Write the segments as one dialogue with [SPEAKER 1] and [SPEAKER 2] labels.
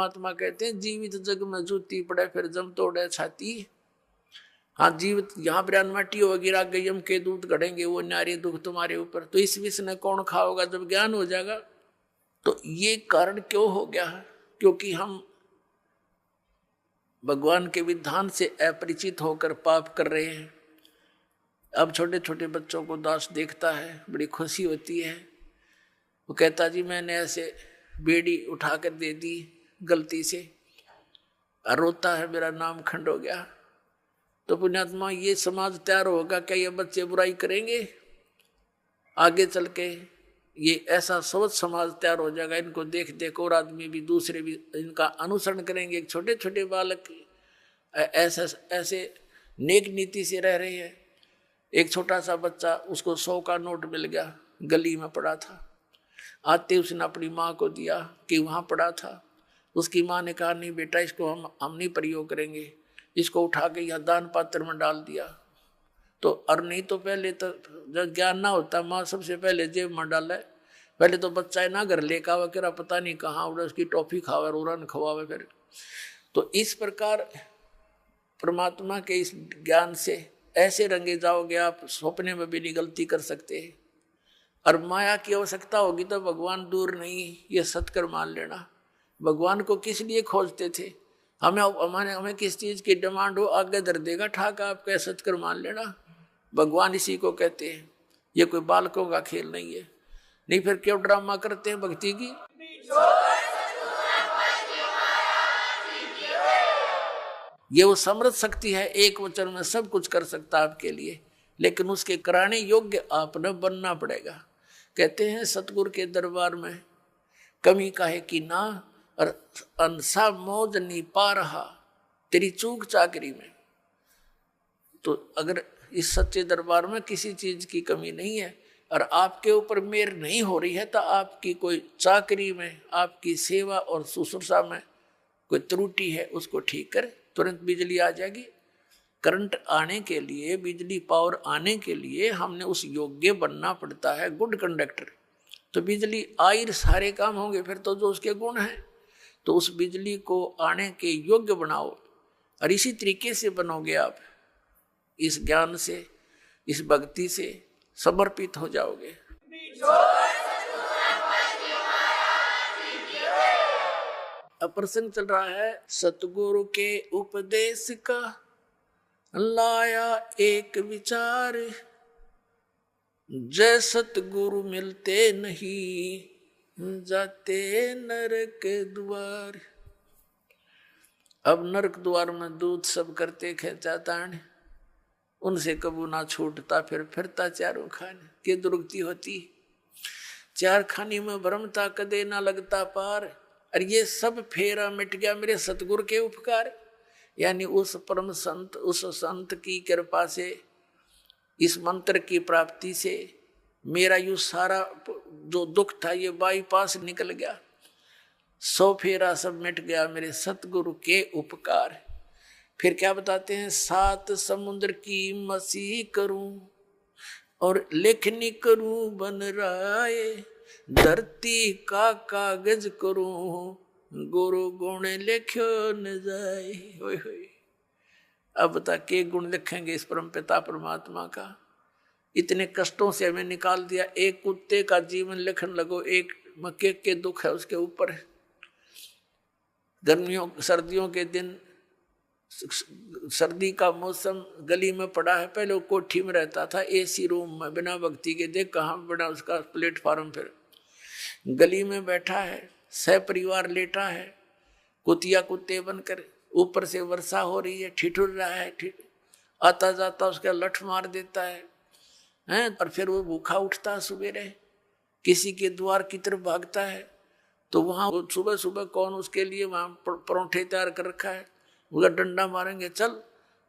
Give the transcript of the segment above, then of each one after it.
[SPEAKER 1] परमात्मा कहते हैं जीवित जग में जूती पड़े फिर जम तोड़े छाती। हाँ, जीवित यहाँ पर माटी वगैरह गयम के दूध गढ़ेंगे वो नारी दुख तुम्हारे ऊपर, तो इस विष ने कौन खाओगा जब ज्ञान हो जाएगा। तो ये कारण क्यों हो गया है? क्योंकि हम भगवान के विधान से अपरिचित होकर पाप कर रहे हैं। अब छोटे छोटे बच्चों को दास देखता है, बड़ी खुशी होती है। वो कहता जी मैंने ऐसे बेड़ी उठा कर दे दी गलती से, और रोता है मेरा नाम खंड हो गया। तो पुण्यात्मा ये समाज तैयार होगा क्या? ये बच्चे बुराई करेंगे आगे चल के? ये ऐसा सोच समाज तैयार हो जाएगा, इनको देख देख और आदमी भी दूसरे भी इनका अनुसरण करेंगे। एक छोटे छोटे बालक ऐसे ऐसे नेक नीति से रह रहे हैं। एक छोटा सा बच्चा, उसको 100 का नोट मिल गया, गली में पड़ा था, आते उसने अपनी माँ को दिया कि वहाँ पड़ा था। उसकी माँ ने कहा नहीं बेटा इसको हम नहीं प्रयोग करेंगे, इसको उठा के यहाँ दान पात्र में डाल दिया। तो और नहीं तो पहले तो जब ज्ञान ना होता माँ सबसे पहले जेब में डाले। पहले तो बच्चा ना घर लेकर आवा करा पता नहीं कहाँ उड़ा, उसकी टॉफी खावे उड़न खवावे फिर। तो इस प्रकार परमात्मा के इस ज्ञान से ऐसे रंगे जाओगे आप, सपने में भी नहीं गलती कर सकते। और माया की आवश्यकता होगी तो भगवान दूर नहीं, ये सत्कर मान लेना। भगवान को किस लिए खोजते थे? हमें किस चीज की डिमांड हो आगे धर देगा ठाक, आप कह सत्कर मान लेना। भगवान इसी को कहते हैं। ये कोई बालकों का खेल नहीं है। नहीं फिर क्यों ड्रामा करते हैं भक्ति की? ये वो समृद्ध शक्ति है, एक वचन में सब कुछ कर सकता है आपके लिए, लेकिन उसके कराने योग्य आपने बनना पड़ेगा। कहते हैं सतगुरु के दरबार में कमी काहे की ना, और अंसा मौज नहीं पा रहा तेरी चूक चाकरी में। तो अगर इस सच्चे दरबार में किसी चीज की कमी नहीं है और आपके ऊपर मेहर नहीं हो रही है, तो आपकी कोई चाकरी में, आपकी सेवा और शुश्रूषा में कोई त्रुटि है, उसको ठीक कर, तुरंत बिजली आ जाएगी। करंट आने के लिए, बिजली पावर आने के लिए हमने उस योग्य बनना पड़ता है, गुड कंडक्टर। तो बिजली आई सारे काम होंगे फिर तो, जो उसके गुण हैं। तो उस बिजली को आने के योग्य बनाओ, और इसी तरीके से बनोगे आप, इस ज्ञान से, इस भक्ति से समर्पित हो जाओगे। अब प्रसंग चल रहा है सतगुरु के उपदेश का, लाया एक विचार, जय सतगुरु मिलते नहीं जाते नरक द्वार। अब नरक द्वार में दूध सब करते खेचातान, उनसे कबू ना छूटता, फिर फिरता चारों खाने के दुर्गति होती। चार खानी में भ्रमता कदे ना लगता पार, और ये सब फेरा मिट गया मेरे सतगुरु के उपकार। यानी उस परम संत, उस संत की कृपा से, इस मंत्र की प्राप्ति से मेरा यू सारा जो दुख था ये बाईपास निकल गया। 100 फेरा सब मिट गया मेरे सतगुरु के उपकार। फिर क्या बताते हैं? 7 समुद्र की मसीह करूं और लेखनी करूं बन राय, धरती का कागज करूं गुरु गुण लिखो न जाए। होय होय। अब बता के गुण लिखेंगे इस परम पिता परमात्मा का? इतने कष्टों से हमें निकाल दिया। एक कुत्ते का जीवन लिखने लगो, एक मक्के के दुख है उसके ऊपर। गर्मियों सर्दियों के दिन, सर्दी का मौसम, गली में पड़ा है। पहले वो कोठी में रहता था, एसी रूम में, बिना भक्ति के। देख कहाँ बना उसका प्लेटफार्म। फिर गली में बैठा है, सह परिवार लेटा है, कुतिया कुत्ते बनकर। ऊपर से वर्षा हो रही है, ठिठुर रहा है, आता जाता उसका लठ मार देता है, हैं? और फिर वो भूखा उठता है सवेरे, किसी के द्वार की तरफ भागता है। तो वहाँ सुबह सुबह कौन उसके लिए वहाँ परोठे तैयार कर रखा है, उसका डंडा मारेंगे चल।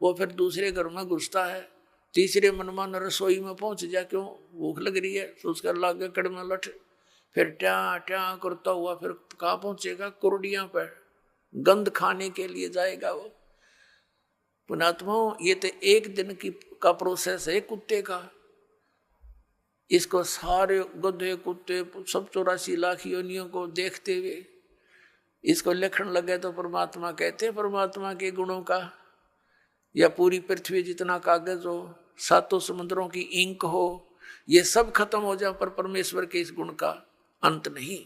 [SPEAKER 1] वो फिर दूसरे घर में घुसता है, तीसरे मनमान रसोई में पहुँच जा, क्यों भूख लग रही है, तो उसका लागे कड़ में लठ। फिर ट्या ट्या करता हुआ फिर कहाँ पहुँचेगा? कुरडियाँ पर गंध खाने के लिए जाएगा वो। पुणात्माओं, ये तो एक दिन का प्रोसेस है कुत्ते का। इसको सारे गधे कुत्ते सब 84 लाख योनियों को देखते हुए इसको लिखण लगे तो परमात्मा कहते हैं परमात्मा के गुणों का, या पूरी पृथ्वी जितना कागज हो, सातों समुद्रों की इंक हो, ये सब खत्म हो जाए पर परमेश्वर के इस गुण का अंत नहीं।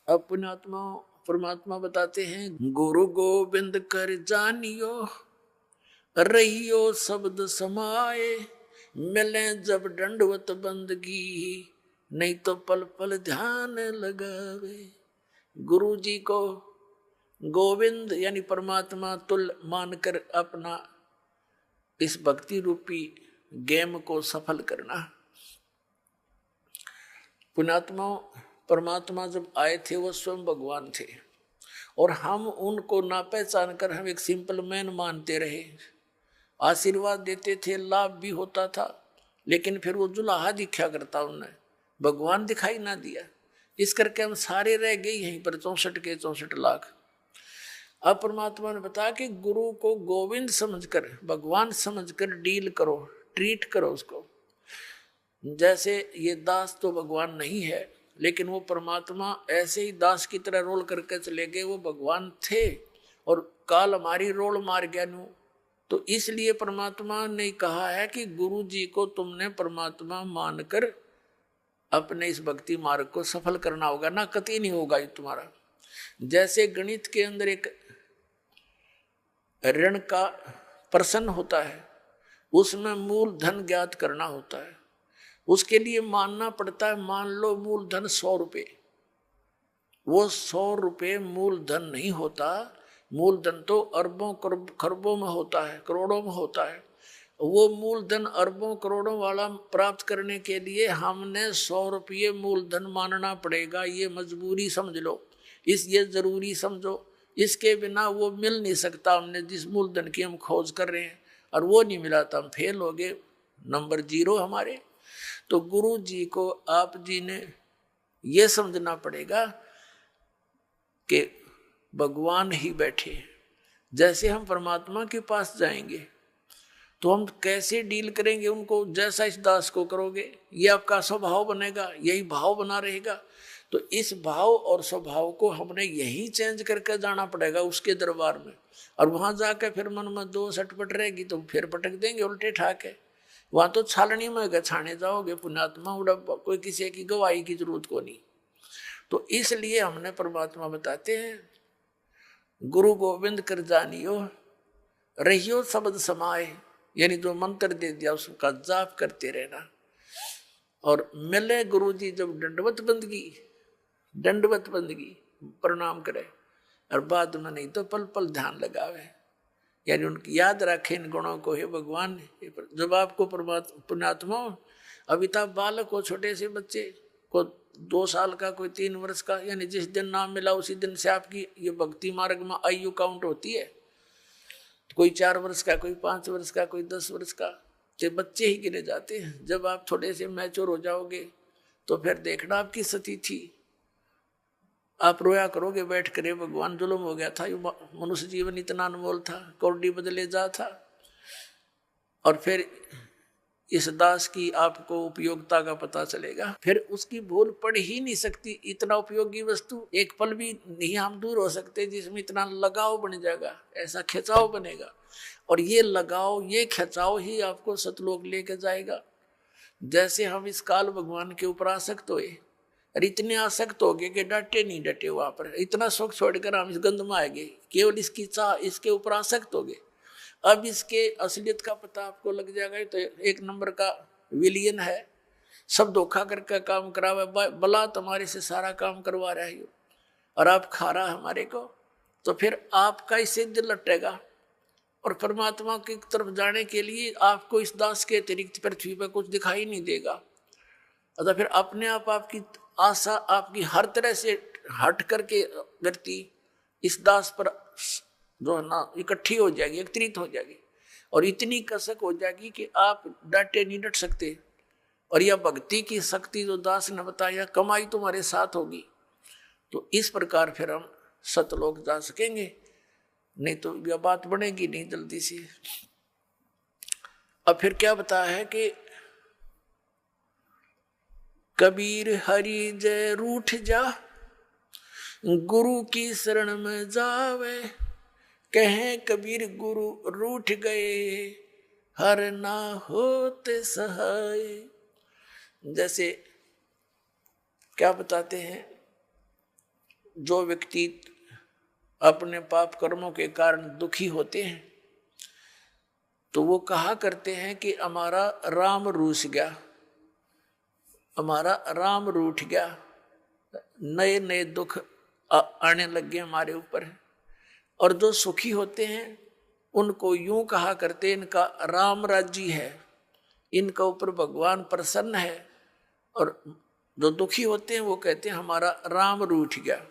[SPEAKER 1] अब पुण्यात्मा परमात्मा बताते हैं, गुरु गोविंद कर जानियो, रहियो शब्द समाए, मिले जब दंडवत बंदगी, नहीं तो पल पल ध्यान लगावे। गुरु जी को गोविंद यानी परमात्मा तुल्य मानकर अपना इस भक्ति रूपी गेम को सफल करना। पुण्यात्मा परमात्मा जब आए थे वो स्वयं भगवान थे, और हम उनको ना पहचान कर हम एक सिंपल मैन मानते रहे। आशीर्वाद देते थे, लाभ भी होता था, लेकिन फिर वो जुलाहा दिखा करता, उन्हें भगवान दिखाई ना दिया। इस करके हम सारे रह गए यहीं पर 64 के 64 लाख। अब परमात्मा ने बताया कि गुरु को गोविंद समझकर, भगवान समझकर डील करो, ट्रीट करो उसको। जैसे ये दास तो भगवान नहीं है, लेकिन वो परमात्मा ऐसे ही दास की तरह रोल करके चले गए, वो भगवान थे और काल हमारी रोल मार गया नू। तो इसलिए परमात्मा ने कहा है कि गुरु जी को तुमने परमात्मा मानकर अपने इस भक्ति मार्ग को सफल करना होगा, ना कतई नहीं होगा ये तुम्हारा। जैसे गणित के अंदर एक ऋण का प्रश्न होता है, उसमें मूल धन ज्ञात करना होता है, उसके लिए मानना पड़ता है, मान लो मूल धन 100 रुपये। वो 100 रुपये मूल धन नहीं होता, मूल धन तो अरबों खरबों में होता है, करोड़ों में होता है। वो मूल धन अरबों करोड़ों वाला प्राप्त करने के लिए हमने 100 रुपये मूल धन मानना पड़ेगा। ये मजबूरी समझ लो, ये जरूरी समझो, इसके बिना वो मिल नहीं सकता। हमने जिस मूल धन की हम खोज कर रहे हैं और वो नहीं मिला तो हम फेल हो गए, नंबर 0 हमारे। तो गुरु जी को आप जी ने ये समझना पड़ेगा कि भगवान ही बैठे। जैसे हम परमात्मा के पास जाएंगे तो हम कैसे डील करेंगे उनको, जैसा इस दास को करोगे ये आपका स्वभाव बनेगा, यही भाव बना रहेगा। तो इस भाव और स्वभाव को हमने यही चेंज करके जाना पड़ेगा उसके दरबार में। और वहां जाकर फिर मन में 2 सटपट रहेगी तो फिर पटक देंगे उल्टे ठाके। वहां तो छालनी में छाने जाओगे पुण्यात्मा, उड़ब कोई किसी की गवाही की जरूरत को नहीं। तो इसलिए हमने परमात्मा बताते हैं, गुरु गोविंद कर जानियो, रहियो शब्द समाए, यानी जो मंत्र दे दिया उसका जाप करते रहना। और मिले गुरु जी जब दंडवत बंदगी प्रणाम करे, और बाद में नहीं तो पल पल ध्यान लगावे, यानी उनकी याद रखे इन गुणों को। हे भगवान, जब आपको पुण्यात्मा अमिताभ बालक हो, छोटे से बच्चे को 2 साल का, कोई 3 वर्ष का, यानी जिस दिन नाम मिला उसी दिन से आपकी ये भक्ति मार्ग में आयु काउंट होती है। कोई 4 वर्ष का, कोई 5 वर्ष का, कोई 10 वर्ष का, ये बच्चे ही गिने जाते हैं। जब आप थोड़े से मैच्योर हो जाओगे तो फिर देखना आपकी स्थिति थी, आप रोया करोगे बैठ कर, भगवान जुल्म हो गया था, मनुष्य जीवन इतना अनमोल था, कौड़ी बदले जा था। और फिर इस दास की आपको उपयोगिता का पता चलेगा, फिर उसकी भूल पड़ ही नहीं सकती। इतना उपयोगी वस्तु एक पल भी नहीं हम दूर हो सकते जिसमें इतना लगाव बन जाएगा, ऐसा खिंचाव बनेगा। और ये लगाव, ये खिंचाव ही आपको सतलोक लेके जाएगा। जैसे हम इस काल भगवान के ऊपर आसक्त हुए, और इतने आसक्त हो गए कि डटे नहीं डटे, वहां पर इतना सुख छोड़कर हम इस गंध में आ गए, केवल इसकी चाह, इसके ऊपर आसक्त हो गए। अब इसके असलियत का पता आपको लग जाएगा। तो 1 नंबर का विलियन है, सब धोखा करके काम करावे, बला तुम्हारे से सारा काम करवा रहा है और आप खा रहा हमारे को, तो फिर आपका इससे दिल लटेगा। और परमात्मा की तरफ जाने के लिए आपको इस दास के अतिरिक्त पृथ्वी पर कुछ दिखाई नहीं देगा। अतः फिर अपने आप आपकी आशा, आपकी हर तरह से हट करके व्यक्ति इस दास पर जो है ना इकट्ठी हो जाएगी, एकत्रित हो जाएगी, और इतनी कसक हो जाएगी कि आप डटे नहीं डट सकते। और यह भक्ति की शक्ति जो दास ने बताया, कमाई तुम्हारे साथ होगी। तो इस प्रकार फिर हम सतलोक जा सकेंगे, नहीं तो यह बात बनेगी नहीं जल्दी से। अब फिर क्या बताया है कि कबीर हरि जय रूठ जा, गुरु की शरण में जावे। कहें कबीर गुरु रूठ गए, हर ना होते सहाय। जैसे क्या बताते हैं, जो व्यक्ति अपने पाप कर्मों के कारण दुखी होते हैं तो वो कहा करते हैं कि हमारा राम रूठ गया, हमारा राम रूठ गया, नए नए दुख आने लग गए हमारे ऊपर। और जो सुखी होते हैं उनको यूं कहा करते, इनका राम राज्य है, इनका ऊपर भगवान प्रसन्न है। और जो दुखी होते हैं वो कहते हैं हमारा राम रूठ गया।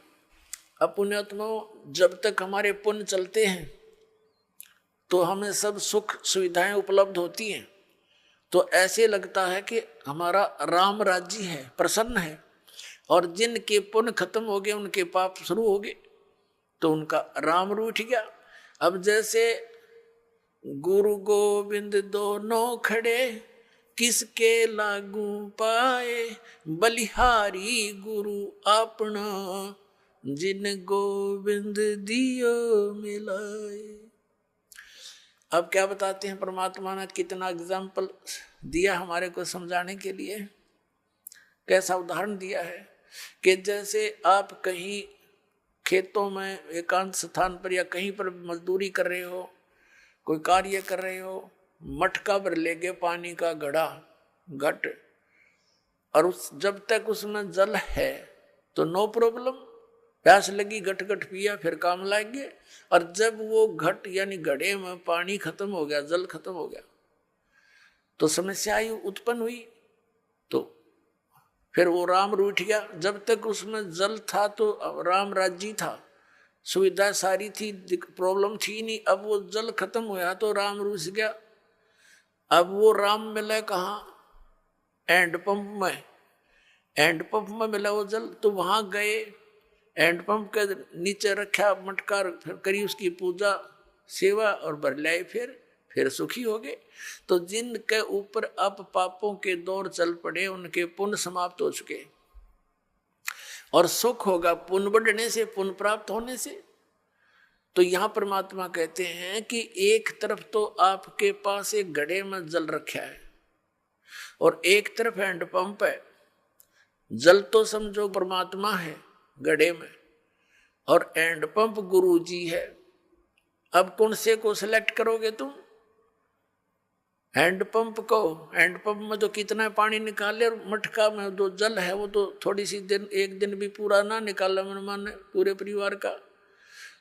[SPEAKER 1] अब पुण्यात्माओं, जब तक हमारे पुण्य चलते हैं तो हमें सब सुख सुविधाएं उपलब्ध होती हैं, तो ऐसे लगता है कि हमारा राम राज्य है, प्रसन्न है। और जिनके पुण्य खत्म हो गए, उनके पाप शुरू हो गए, तो उनका राम रूठ गया। अब जैसे गुरु गोविंद दोनों खड़े, किसके लागू पाए, बलिहारी गुरु अपना, जिन गोविंद दियो मिलाए। अब क्या बताते हैं, परमात्मा ने कितना एग्जाम्पल दिया हमारे को समझाने के लिए। कैसा उदाहरण दिया है कि जैसे आप कहीं खेतों में एकांत स्थान पर या कहीं पर मजदूरी कर रहे हो, कोई कार्य कर रहे हो, मटका भर ले गए पानी का घड़ा घट, और उस जब तक उसमें जल है तो नो प्रॉब्लम, प्यास लगी घट घट पिया, फिर काम लाएंगे। और जब वो घट यानी घड़े में पानी खत्म हो गया, जल खत्म हो गया, तो समस्या उत्पन्न हुई। तो फिर वो राम रूठ गया। जब तक उसमें जल था तो राम राज्य था, सुविधा सारी थी, प्रॉब्लम थी नहीं। अब वो जल खत्म हुआ तो राम रूठ गया। अब वो राम मिला कहाँ? हैंडपंप में। हैंडपंप में मिला वो जल, तो वहां गए, हैंडपंप के नीचे रखा मटका, फिर करी उसकी पूजा सेवा और भर लाए, फिर सुखी हो गए। तो जिनके ऊपर अब पापों के दौर चल पड़े, उनके पुण्य समाप्त हो चुके, और सुख होगा पुण्य बढ़ने से, पुण्य प्राप्त होने से। तो यहां परमात्मा कहते हैं कि एक तरफ तो आपके पास एक घड़े में जल रखा है और एक तरफ हैंडपंप है। जल तो समझो परमात्मा है घड़े में, और हैंडपंप गुरु जी है। अब कौन से को सिलेक्ट करोगे तुम? हैंडपंप को। हैंडपंप में तो कितना पानी निकाले, और मटका में जो जल है वो तो थोड़ी सी दिन, एक दिन भी पूरा ना निकाला मन माने पूरे परिवार का।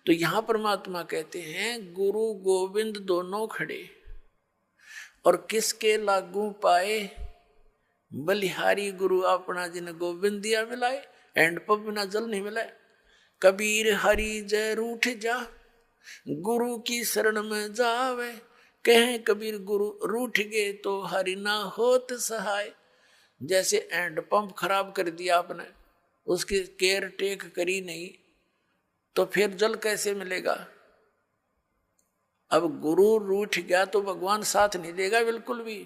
[SPEAKER 1] तो यहां परमात्मा कहते हैं गुरु गोविंद दोनों खड़े, और किसके लागू पाए, बलिहारी गुरु अपना, जिन गोविंद दिया मिलाए। हैंडपंप बिना जल नहीं मिला। कबीर हरि जय रूठ जा, गुरु की शरण में जावे। कहें कबीर गुरु रूठ गए तो हरि ना होत सहाय। जैसे हैंडपंप खराब कर दिया आपने, उसकी केयर टेक करी नहीं, तो फिर जल कैसे मिलेगा? अब गुरु रूठ गया तो भगवान साथ नहीं देगा बिल्कुल भी।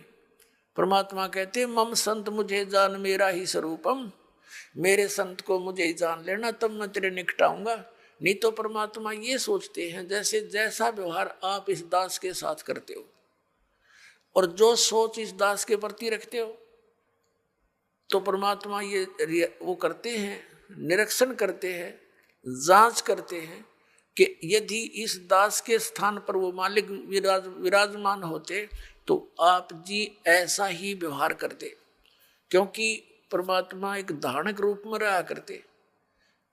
[SPEAKER 1] परमात्मा कहते मम संत मुझे जान मेरा ही स्वरूपम, मेरे संत को मुझे ही जान लेना, तब मैं तेरे निकट आऊंगा। नहीं तो परमात्मा ये सोचते हैं जैसे जैसा व्यवहार आप इस दास के साथ करते हो और जो सोच इस दास के प्रति रखते हो, तो परमात्मा ये वो करते हैं, निरीक्षण करते हैं, जांच करते हैं कि यदि इस दास के स्थान पर वो मालिक विराजमान होते तो आप जी ऐसा ही व्यवहार करते। क्योंकि परमात्मा एक धारणक रूप में रहा करते,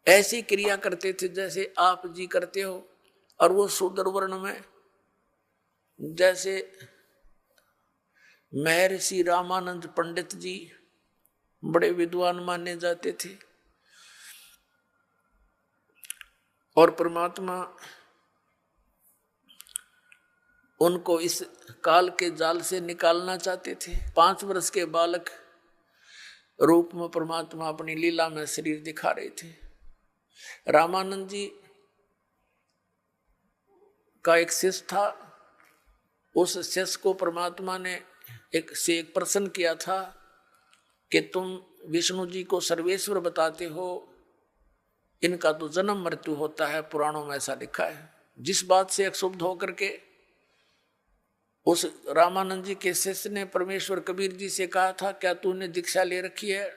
[SPEAKER 1] ऐसी क्रिया करते थे जैसे आप जी करते हो। और वो शूद्र वर्ण में जैसे महर्षि रामानंद पंडित जी बड़े विद्वान माने जाते थे, और परमात्मा उनको इस काल के जाल से निकालना चाहते थे। 5 वर्ष के बालक रूप में परमात्मा अपनी लीला में शरीर दिखा रहे थे। रामानंद जी का एक शिष्य था, उस शिष्य को परमात्मा ने एक प्रश्न किया था कि तुम विष्णु जी को सर्वेश्वर बताते हो, इनका तो जन्म मृत्यु होता है, पुराणों में ऐसा लिखा है। जिस बात से क्षुब्ध होकर के उस रामानंद जी के शिष्य ने परमेश्वर कबीर जी से कहा था, क्या तूने दीक्षा ले रखी है,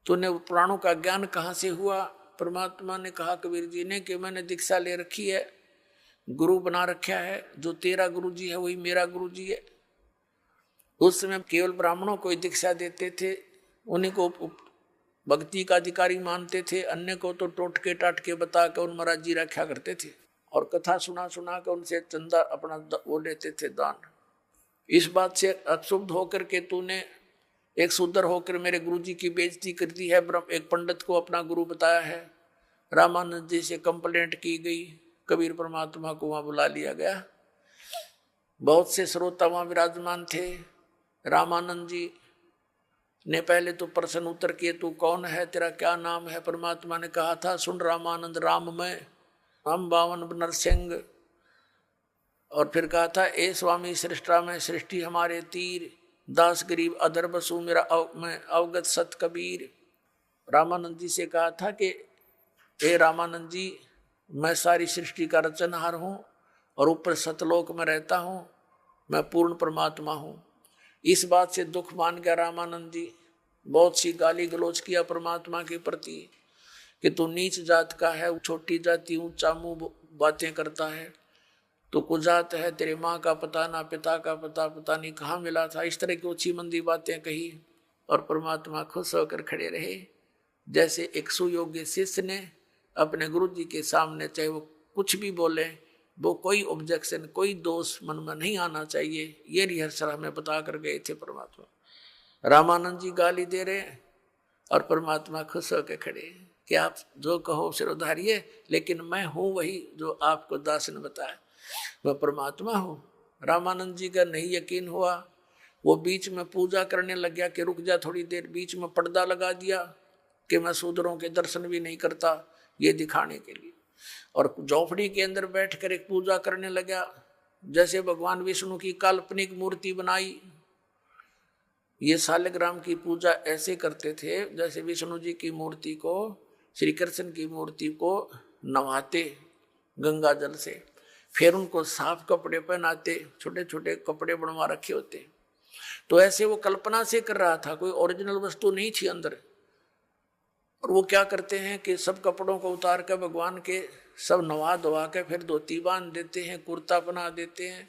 [SPEAKER 1] तूने पुराणों का ज्ञान कहाँ से हुआ? परमात्मा ने कहा कबीर जी ने कि मैंने दीक्षा ले रखी है, गुरु बना रखा है, जो तेरा गुरु जी है वही मेरा गुरु जी है। उस समय केवल ब्राह्मणों को दीक्षा देते थे, उन्हीं को भक्ति का अधिकारी मानते थे, अन्य को तो टोटके टाटके बता कर उन महाराज जी रखा करते थे और कथा सुना सुना कर उनसे चंदा अपना वो लेते थे दान। इस बात से अक्षुब्ध होकर के तूने एक शूद्र होकर मेरे गुरु जी की बेइज्जती कर दी है, एक पंडित को अपना गुरु बताया है। रामानंद जी से कंप्लेंट की गई, कबीर परमात्मा को वहां बुला लिया गया। बहुत से श्रोता वहां विराजमान थे। रामानंद जी ने पहले तो प्रश्न उत्तर किए, तू कौन है, तेरा क्या नाम है? परमात्मा ने कहा था, सुन रामानंद, राम मैं, हम बावन नरसिंह। और फिर कहा था, ए स्वामी सृष्टा में सृष्टि हमारे तीर, दास गरीब अदर बसु मेरा मैं अवगत सत कबीर। रामानंद जी से कहा था कि ए रामानंद जी, मैं सारी सृष्टि का रचनहार हूँ और ऊपर सतलोक में रहता हूँ, मैं पूर्ण परमात्मा हूँ। इस बात से दुख मान गया रामानंद जी, बहुत सी गाली गलौज किया परमात्मा के प्रति कि तू नीच जात का है, छोटी जाति, ऊंचा मुंह बातें करता है, तो कुजात है, तेरे माँ का पता ना पिता का पता नहीं कहाँ मिला था। इस तरह की ऊंची मंदी बातें कही और परमात्मा खुश होकर खड़े रहे, जैसे एक सुयोग्य शिष्य ने अपने गुरु जी के सामने, चाहे वो कुछ भी बोले, वो कोई ऑब्जेक्शन, कोई दोष मन में नहीं आना चाहिए, ये रिहर्सल हमें बता कर गए थे परमात्मा। रामानंद जी गाली दे रहे और परमात्मा खुश होकर खड़े कि आप जो कहो सिर उधारिए, लेकिन मैं हूँ वही जो आपको दास ने बताया, वह परमात्मा हूँ। रामानंद जी का नहीं यकीन हुआ, वो बीच में पूजा करने लग गया कि रुक जा थोड़ी देर, बीच में पर्दा लगा दिया कि मैं शूद्रों के दर्शन भी नहीं करता, ये दिखाने के लिए। और झोपड़ी के अंदर बैठकर एक पूजा करने लगा, जैसे भगवान विष्णु की काल्पनिक मूर्ति बनाई। ये शालिग्राम की पूजा ऐसे करते थे जैसे विष्णु जी की मूर्ति को, श्री कृष्ण की मूर्ति को नवाते गंगा जल से, फिर उनको साफ कपड़े पहनाते, छोटे छोटे कपड़े बनवा रखे होते। तो ऐसे वो कल्पना से कर रहा था, कोई ओरिजिनल वस्तु नहीं थी अंदर। और वो क्या करते हैं कि सब कपड़ों को उतार कर भगवान के सब नवा धवा के फिर धोती बांध देते हैं, कुर्ता बना देते हैं,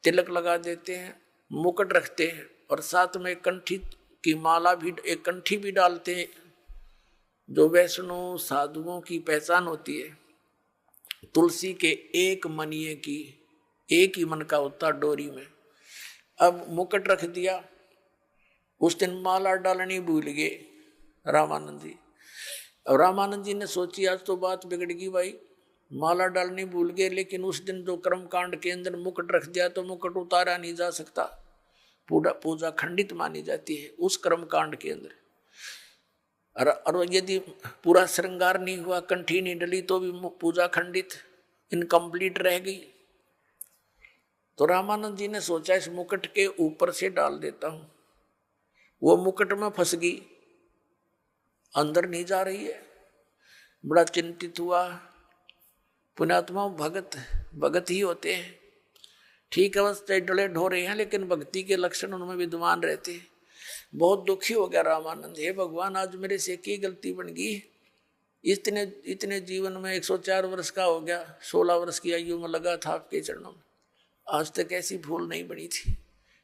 [SPEAKER 1] तिलक लगा देते हैं, मुकुट रखते हैं और साथ में कंठी की माला भी, एक कंठी भी डालते हैं, जो वैष्णो साधुओं की पहचान होती है। तुलसी के एक मनिये की एक ही मन का होता डोरी में। अब मुकुट रख दिया, उस दिन माला डालनी भूल गए रामानंद जी। अब रामानंद जी ने सोची आज तो बात बिगड़ गई भाई, माला डालनी भूल गए, लेकिन उस दिन जो कर्म कांड के अंदर मुकुट रख दिया तो मुकुट उतारा नहीं जा सकता, पूजा खंडित मानी जाती है उस कर्म कांड के अंदर। और यदि पूरा श्रृंगार नहीं हुआ, कंठी नहीं डली, तो भी पूजा खंडित, इनकम्प्लीट रह गई। तो रामानंद जी ने सोचा इस मुकुट के ऊपर से डाल देता हूं। वो मुकुट में फंस गई, अंदर नहीं जा रही है। बड़ा चिंतित हुआ। पुण्यात्मा भगत ही होते हैं, ठीक है, बस डले ढोरे हैं, लेकिन भक्ति के लक्षण उनमें विद्यमान रहते हैं। बहुत दुखी हो गया रामानंद, हे भगवान आज मेरे से की गलती बन गई, इतने जीवन में 104 वर्ष का हो गया, 16 वर्ष की आयु में लगा था आपके चरणों में, आज तक ऐसी भूल नहीं बनी थी।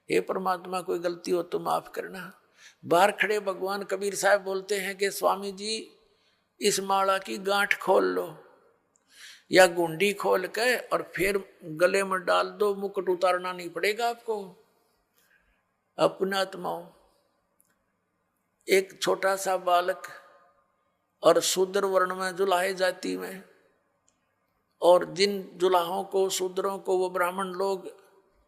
[SPEAKER 1] हे परमात्मा कोई गलती हो तो माफ करना। बाहर खड़े भगवान कबीर साहब बोलते हैं कि स्वामी जी इस माला की गांठ खोल लो या गुंडी खोल के और फिर गले में डाल दो, मुकुट उतारना नहीं पड़ेगा आपको। अपना आत्माओं, एक छोटा सा बालक और शूद्र वर्ण में जुलाहे जाति में, और जिन जुलाहों को शूद्रों को वो ब्राह्मण लोग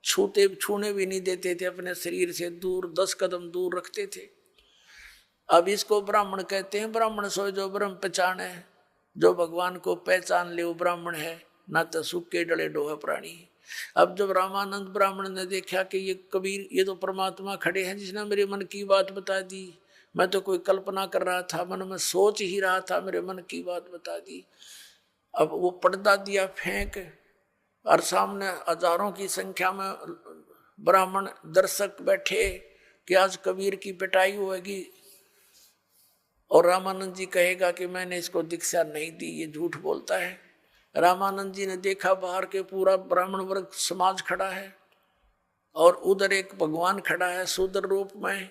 [SPEAKER 1] छूने भी नहीं देते थे, अपने शरीर से दूर 10 कदम दूर रखते थे। अब इसको ब्राह्मण कहते हैं। ब्राह्मण सो जो ब्रह्म पहचान है, जो भगवान को पहचान ले वो ब्राह्मण है, ना तो सूखे डले डोहे प्राणी। अब जब रामानंद ब्राह्मण ने देखा कि ये कबीर, ये तो परमात्मा खड़े हैं जिसने मेरे मन की बात बता दी, मैं तो कोई कल्पना कर रहा था, मन में सोच ही रहा था, मेरे मन की बात बता दी। अब वो पर्दा दिया फेंक, और सामने हजारों की संख्या में ब्राह्मण दर्शक बैठे कि आज कबीर की पिटाई होगी और रामानंद जी कहेगा कि मैंने इसको दीक्षा नहीं दी, ये झूठ बोलता है। रामानंद जी ने देखा बाहर के पूरा ब्राह्मण वर्ग समाज खड़ा है और उधर एक भगवान खड़ा है शूद्र रूप में।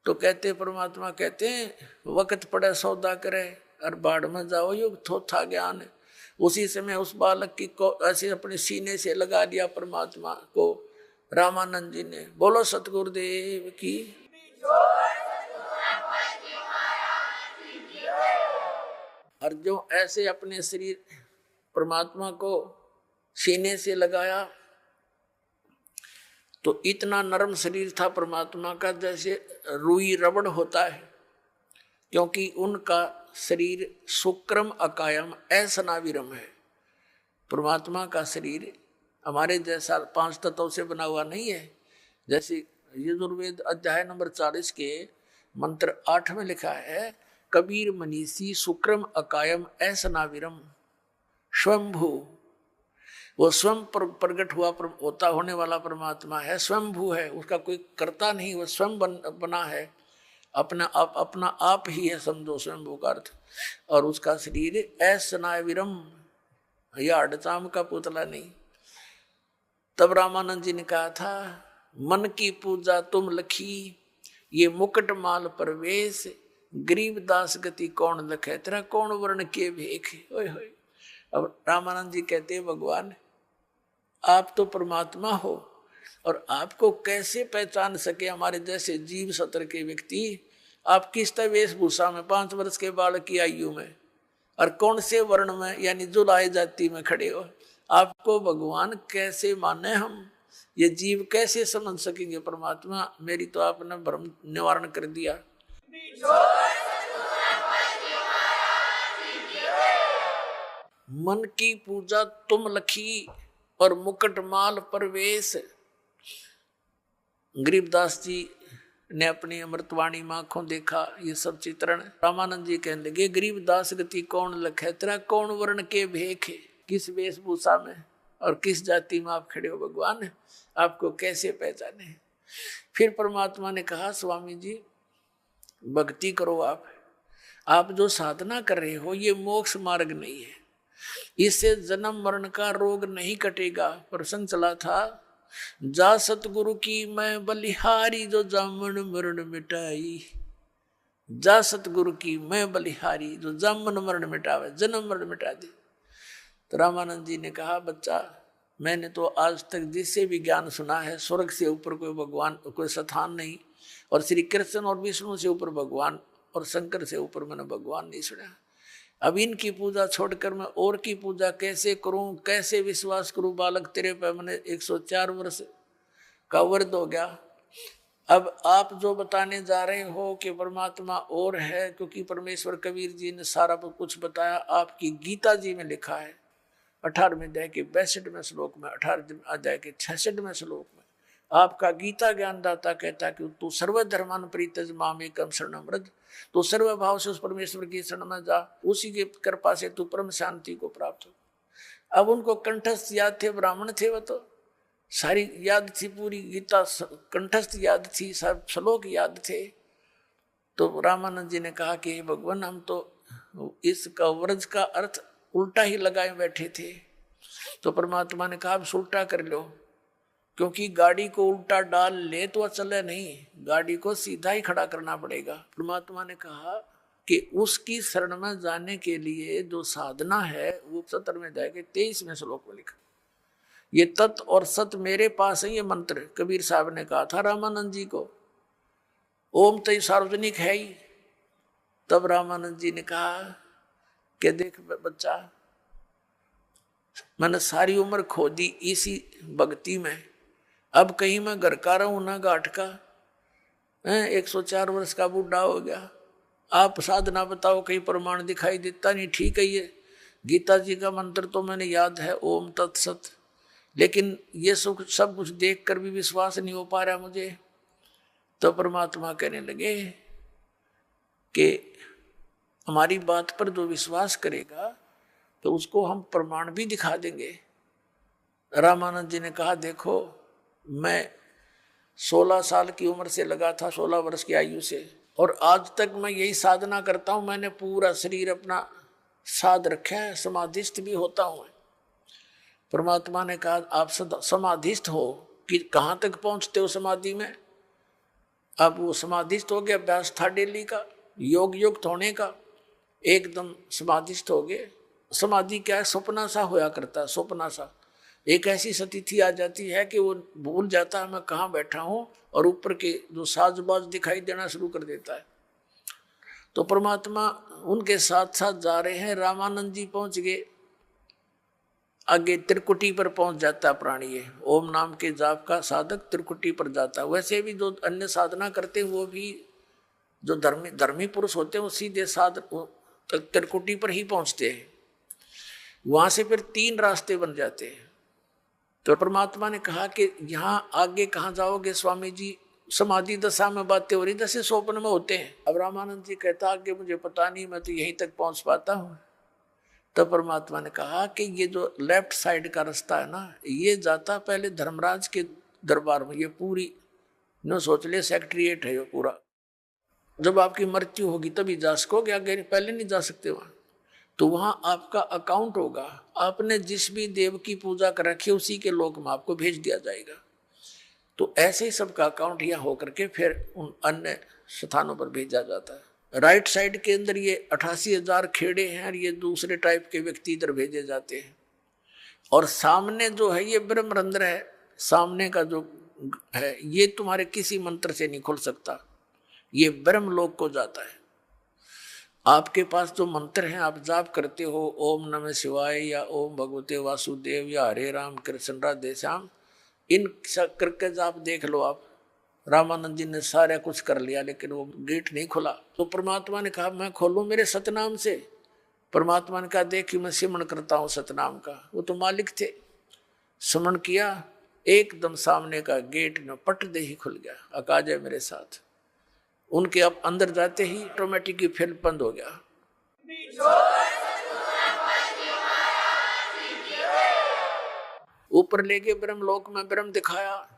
[SPEAKER 1] तो कहते परमात्मा कहते हैं वक्त पड़े सौदा करे और बाढ़ में जाओ, युग थोथा ज्ञान। उसी समय उस बालक की को ऐसे अपने सीने से लगा दिया परमात्मा को रामानंद जी ने। बोलो सतगुरुदेव की। और जो ऐसे अपने शरीर परमात्मा को सीने से लगाया तो इतना नरम शरीर था परमात्मा का जैसे रुई रबड़ होता है, क्योंकि उनका शरीर शुक्रम अकायम असनाविरम है। परमात्मा का शरीर हमारे जैसा 5 तत्वों से बना हुआ नहीं है। जैसे यजुर्वेद अध्याय नंबर 40 के मंत्र 8 में लिखा है, कबीर मनीषी शुक्रम अकायम असनाविरम स्वयंभू। वो स्वयं प्रकट हुआ होता होने वाला परमात्मा है, स्वयंभू है, उसका कोई कर्ता नहीं, वो स्वयं बना है, अपना आप ही है, समझो स्वयंभू का अर्थ। और उसका शरीर असनाविरम, यह अडचाम का पुतला नहीं। तब रामानंद जी ने कहा था, मन की पूजा तुम लखी, ये मुकुट माल प्रवेश, गरीब दास गति कौन लखे, तेरा कौन वर्ण के भेख। ओए होए। अब रामानंद जी कहते हैं भगवान आप तो परमात्मा हो और आपको कैसे पहचान सके हमारे जैसे जीव सत्र के व्यक्ति। आप किस तरह वेशभूषा में 5 वर्ष के बालक की आयु में और कौन से वर्ण में यानी जुलाए जाति में खड़े हो, आपको भगवान कैसे माने हम, ये जीव कैसे समझ सकेंगे परमात्मा। मेरी तो आपने भ्रम निवारण कर दिया। मन की पूजा तुम लखी और मुकुट माल प्रवेश। गरीबदास जी ने अपनी अमृतवाणी में आंखों देखा ये सब चित्रण। रामानंद जी कहने लगे, गरीबदास गति कौन लखे, तेरा कौन वर्ण के भेख है, किस वेशभूषा में और किस जाति में आप खड़े हो भगवान, आपको कैसे पहचाने। फिर परमात्मा ने कहा, स्वामी जी भक्ति करो, आप जो साधना कर रहे हो ये मोक्ष मार्ग नहीं है, इससे जन्म मरण का रोग नहीं कटेगा। प्रसंग चला था, जा सतगुरु की मैं बलिहारी, जो जामन मरण मिटाई। जा सतगुरु की मैं बलिहारी, जो जामन मरण मिटावे, जन्म मरण मिटा दे। तो रामानंद जी ने कहा, बच्चा मैंने तो आज तक जिससे भी ज्ञान सुना है, स्वर्ग से ऊपर कोई भगवान कोई स्थान नहीं, और श्री कृष्ण और विष्णु से ऊपर भगवान और शंकर से ऊपर मैंने भगवान नहीं सुना। अब इनकी पूजा छोड़कर मैं और की पूजा कैसे करूं, कैसे विश्वास करूं। बालक तेरे पे मैंने 104 वर्ष का वर्द हो गया। अब आप जो बताने जा रहे हो कि परमात्मा और है, क्योंकि परमेश्वर कबीर जी ने सारा कुछ बताया, आपकी गीता जी में लिखा है 18वें अध्याय के 62वें श्लोक में, 18वें अध्याय के 66वें श्लोक में आपका गीता ज्ञानदाता कहता है कि तू सर्वधर्मान परित्यज माम एकम शरणम व्रज, तो सर्व भाव से उस परमेश्वर की शरण में जा, उसी की कृपा से तू परम शांति को प्राप्त हो। अब उनको कंठस्थ याद थे, ब्राह्मण थे, वो तो सारी याद थी, पूरी गीता कंठस्थ याद थी, सब श्लोक याद थे। तो रामानंद जी ने कहा कि भगवान हम तो इसका व्रज का अर्थ उल्टा ही लगाए बैठे थे। तो परमात्मा ने कहा, अब उल्टा कर लो, क्योंकि गाड़ी को उल्टा डाल ले तो चले नहीं, गाड़ी को सीधा ही खड़ा करना पड़ेगा। परमात्मा ने कहा कि उसकी शरण में जाने के लिए जो साधना है वो 17वें अध्याय के 23वें श्लोक में लिखा। ये तत् और सत मेरे पास है, ये मंत्र कबीर साहब ने कहा था रामानंद जी को। ओम तो सार्वजनिक है ही। तब रामानंद जी ने कहा कि देख बच्चा, मैंने सारी उम्र खो दी इसी भक्ति में, अब कहीं मैं घर का रहूं ना घाट का, 104 वर्ष का बूढ़ा हो गया। आप साधना बताओ, कहीं प्रमाण दिखाई देता नहीं। ठीक है, ये गीता जी का मंत्र तो मैंने याद है, ओम तत्सत, लेकिन ये सब कुछ देख कर भी विश्वास नहीं हो पा रहा मुझे। तो परमात्मा कहने लगे, कि हमारी बात पर जो विश्वास करेगा तो उसको हम प्रमाण भी दिखा देंगे। रामानंद जी ने कहा, देखो मैं 16 साल की उम्र से लगा था, 16 वर्ष की आयु से, और आज तक मैं यही साधना करता हूं। मैंने पूरा शरीर अपना साध रखा है, समाधिस्थ भी होता हूं। परमात्मा ने कहा, आप समाधिस्थ हो कि कहां तक पहुंचते हो समाधि में? अब वो समाधिस्थ हो गया, अभ्यास था डेली का, योग युक्त होने का, एकदम समाधिस्थ हो गए। समाधि क्या है? सपना सा होया करता है, सपना सा। एक ऐसी स्थिति आ जाती है कि वो भूल जाता है मैं कहाँ बैठा हूं, और ऊपर के जो साजबाज दिखाई देना शुरू कर देता है। तो परमात्मा उनके साथ साथ जा रहे हैं। रामानंद जी पहुंच गए, आगे त्रिकुटी पर पहुंच जाता है प्राणी। ये ओम नाम के जाप का साधक त्रिकुटी पर जाता है। वैसे भी जो अन्य साधना करते हैं वो भी जो धर्मी पुरुष होते हैं वो सीधे त्रिकुटी पर ही पहुंचते हैं। वहां से फिर 3 रास्ते बन जाते हैं। तो परमात्मा ने कहा कि यहाँ आगे कहाँ जाओगे स्वामी जी? समाधि दशा में बातें हो रही, जैसे स्वप्न में होते हैं। अब रामानंद जी कहता आगे मुझे पता नहीं, मैं तो यहीं तक पहुंच पाता हूँ। तब परमात्मा ने कहा कि ये जो लेफ्ट साइड का रास्ता है ना, ये जाता पहले धर्मराज के दरबार में। ये पूरी नो सोच ले सेक्रेटरीएट है ये पूरा। जब आपकी मृत्यु होगी तभी जा सकोगे, आगे पहले नहीं जा सकते वहां। तो वहां आपका अकाउंट होगा, आपने जिस भी देव की पूजा कर रखी है उसी के लोक में आपको भेज दिया जाएगा। तो ऐसे ही सबका अकाउंट यहाँ होकर के फिर उन अन्य स्थानों पर भेजा जाता है। राइट साइड के अंदर ये 88,000 खेड़े हैं, और ये दूसरे टाइप के व्यक्ति इधर भेजे जाते हैं। और सामने जो है ये ब्रह्मरंध्र है, सामने का जो है ये तुम्हारे किसी मंत्र से नहीं खुल सकता, ये ब्रह्मलोक को जाता है। आपके पास जो मंत्र हैं आप जाप करते हो, ओम नमः शिवाय या ओम भगवते वासुदेव या हरे राम कृष्ण राधे श्याम, इन करके जाप देख लो आप। रामानंद जी ने सारा कुछ कर लिया लेकिन वो गेट नहीं खुला। तो परमात्मा ने कहा मैं खोलूं मेरे सतनाम से? परमात्मा ने कहा देख मैं सिमरण करता हूँ सतनाम का। वो तो मालिक थे, सिमरण किया, एकदम सामने का गेट न पट दे ही खुल गया। अका जाए मेरे साथ। उनके अब अंदर जाते ही ऑटोमेटिक ही फिल्म बंद हो गया। ऊपर ले गए ब्रह्मलोक में, ब्रह्म दिखाया।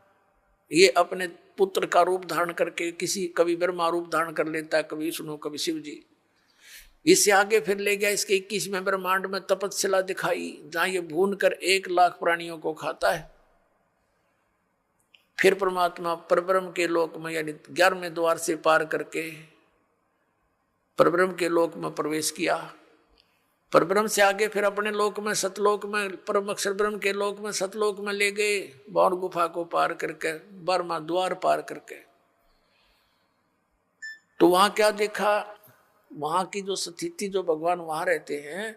[SPEAKER 1] ये अपने पुत्र का रूप धारण करके किसी कभी ब्रह्मा रूप धारण कर लेता है, कभी विष्णु कभी शिव जी। इससे आगे फिर ले गया इसके 21वें ब्रह्मांड में तपस्या दिखाई, जहां ये भून कर 1 लाख प्राणियों को खाता है। फिर परमात्मा परब्रह्म के लोक में यानी 11वें द्वार से पार करके परब्रह्म के लोक में प्रवेश किया। परब्रह्म से आगे फिर अपने लोक में सतलोक में परम अक्षर ब्रह्म के लोक में सतलोक में ले गए, बौर गुफा को पार करके 12वां द्वार पार करके। तो वहां क्या देखा? वहां की जो स्थिति, जो भगवान वहां रहते हैं,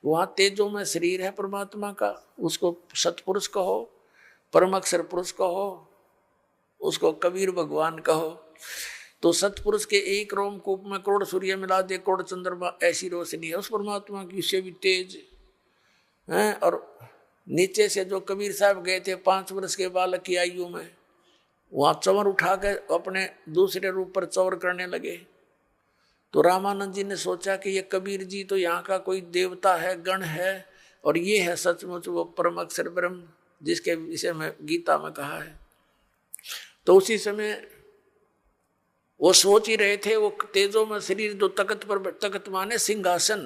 [SPEAKER 1] वहां तेजो में शरीर है परमात्मा का, उसको सतपुरुष कहो, परम अक्षर पुरुष कहो, उसको कबीर भगवान कहो। तो सतपुरुष के एक रोमकूप में करोड़ सूर्य मिला दे, करोड़ चंद्रमा, ऐसी रोशनी है उस परमात्मा की, उससे भी तेज है। और नीचे से जो कबीर साहब गए थे 5 वर्ष के बालक की आयु में, वहां चवर उठा के अपने दूसरे रूप पर चवर करने लगे। तो रामानंद जी ने सोचा कि ये कबीर जी तो यहाँ का कोई देवता है, गण है, और ये है सचमुच वो परम अक्षर ब्रह्म जिसके विषय में गीता में कहा है। तो उसी समय वो सोच ही रहे थे, वो तेजो में शरीर जो तख्त पर, तख्त माने सिंहासन,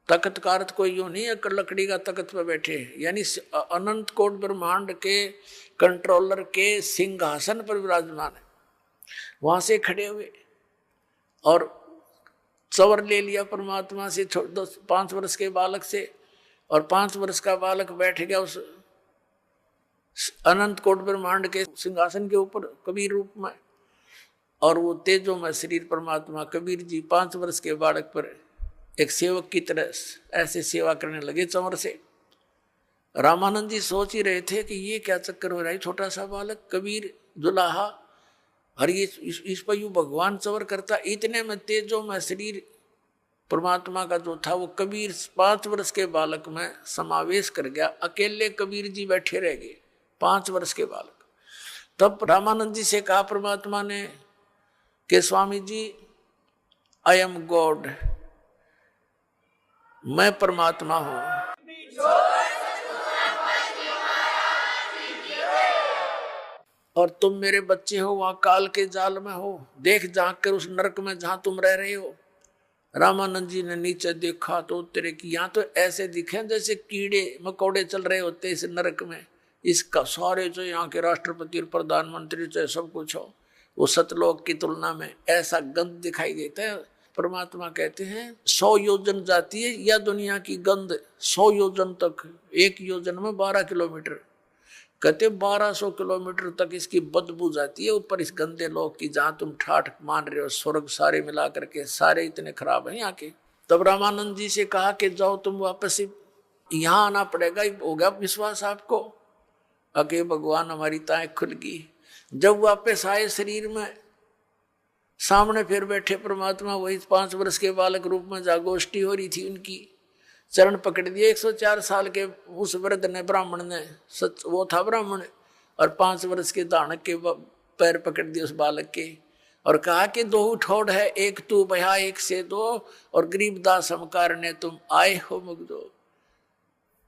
[SPEAKER 1] तख्त का अर्थ कोई यूं नहीं है लकड़ी का तख्त पर बैठे, यानी अनंत कोट ब्रह्मांड के कंट्रोलर के सिंहासन पर विराजमान है। वहां से खड़े हुए और चवर ले लिया परमात्मा से 5 वर्ष के बालक से, और 5 वर्ष का बालक बैठ गया उस अनंत कोट ब्रह्मांड के सिंहासन के ऊपर कबीर रूप में। और वो तेजो में शरीर परमात्मा कबीर जी 5 वर्ष के बालक पर एक सेवक की तरह ऐसे सेवा करने लगे चंवर से। रामानंद जी सोच ही रहे थे कि ये क्या चक्कर हो रहा है, छोटा सा बालक कबीर जुलाहा, और ये इस पर यूं भगवान चंवर करता। इतने में तेजो में शरीर परमात्मा का जो था वो कबीर 5 वर्ष के बालक में समावेश कर गया। अकेले कबीर जी बैठे रह गए, 5 वर्ष के बालक। तब रामानंद जी से कहा परमात्मा ने कि Swami ji I am God, मैं परमात्मा हूं। और तुम मेरे बच्चे हो, वहां काल के जाल में हो, देख झांक कर उस नरक में जहां तुम रह रहे हो। रामानंद जी ने नीचे देखा तो तेरे की यहाँ तो ऐसे दिखे जैसे कीड़े मकोड़े चल रहे होते इस नरक में। इसका सारे जो यहाँ के राष्ट्रपति और प्रधानमंत्री चाहे सब कुछ हो, वो सतलोक की तुलना में ऐसा गंध दिखाई देता है। परमात्मा कहते हैं 100 योजन जाती है या दुनिया की गंध 100 योजन तक, 1 योजन में 12 किलोमीटर, कहते 1200 किलोमीटर तक इसकी बदबू जाती है ऊपर इस गंदे लोक की, जहां तुम ठाठ मान रहे हो स्वर्ग सारे मिला करके सारे इतने खराब हैं यहाँ के। तब रामानंद जी से कहा कि जाओ तुम वापस यहाँ आना पड़ेगा। हो गया विश्वास आपको? अके भगवान हमारी ताएं खुल गई। जब वापस आए शरीर में, सामने फिर बैठे परमात्मा, वही 5 वर्ष के बालक रूप में जागोष्ठी हो रही थी उनकी। चरण पकड़ दिए 104 साल के उस वृद्ध ने, ब्राह्मण ने, सच वो था ब्राह्मण, और 5 वर्ष के दानक के पैर पकड़ दिए उस बालक के और कहा कि 2 ठोड़ है, एक तू भया एक से 2, और गरीबदास हमकार ने तुम आए हो मुग्धो।